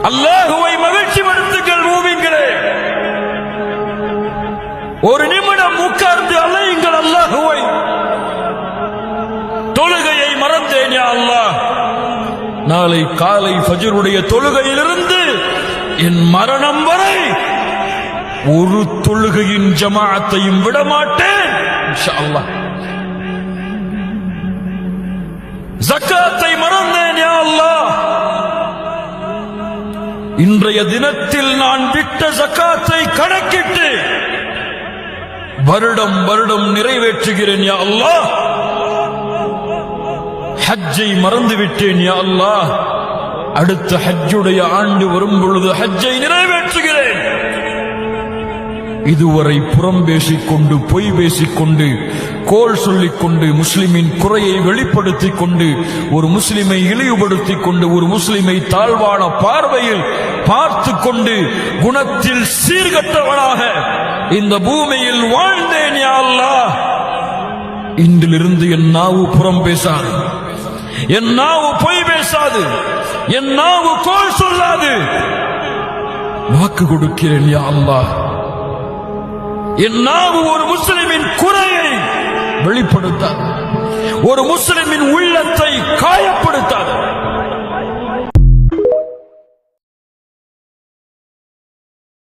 அல்லாஹ்வை மகிழ்ச்சிப்படுத்துங்கள் மூமின்களே. ஒரு நிமிடம் உட்கார்ந்து அலையுங்கள் அல்லாஹ்வை. தொழுகையை மறந்தேன் யா அல்லாஹ். நாளை காலை ஃபஜ்ருடைய தொழுகையிலிருந்து என் மரணம் வரை ஒரு தொழுகையின் ஜமாஅத்தையும் விடமாட்டேன் இன்ஷா அல்லாஹ். ஜக்காத்தை மறந்தேன் யா அல்லாஹ். இன்றைய தினத்தில் நான் விட்ட ஜக்காத்தை கணக்கிட்டு வருடம் வருடம் நிறைவேற்றுகிறேன் யா அல்லாஹ். ஹஜ்ஜை மறந்து விட்டேன் யா அல்லாஹ். அடுத்த ஹஜ்ஜுடைய ஆண்டு வரும் பொழுது ஹஜ்ஜை நிறைவேற்றுகிறேன். இதுவரை புறம் பேசிக்கொண்டு பொய் பேசிக்கொண்டு கோல் சொல்லிக் கொண்டு முஸ்லிமின் குறையை வெளிப்படுத்திக் கொண்டு ஒரு முஸ்லிமை இழிவுபடுத்திக் கொண்டு ஒரு முஸ்லிமை தாழ்வான பார்வையில் பார்த்து கொண்டு குணத்தில் சீர்கட்டவனாக இந்த பூமியில் வாழ்ந்தேன் யா அல்லாஹ். இன்றிலிருந்து என் நாவு புறம் பேசாது, என் நாவு பொய் பேசாது, என் நாவு கோல் சொல்லாது. வாக்கு கொடுக்கிறேன் யா அல்லாஹ். என் நாவு ஒரு முஸ்லிமின் குறையை வெளிப்படுத்தாது, ஒரு முஸ்லிமின் உள்ளத்தை காயப்படுத்தாது.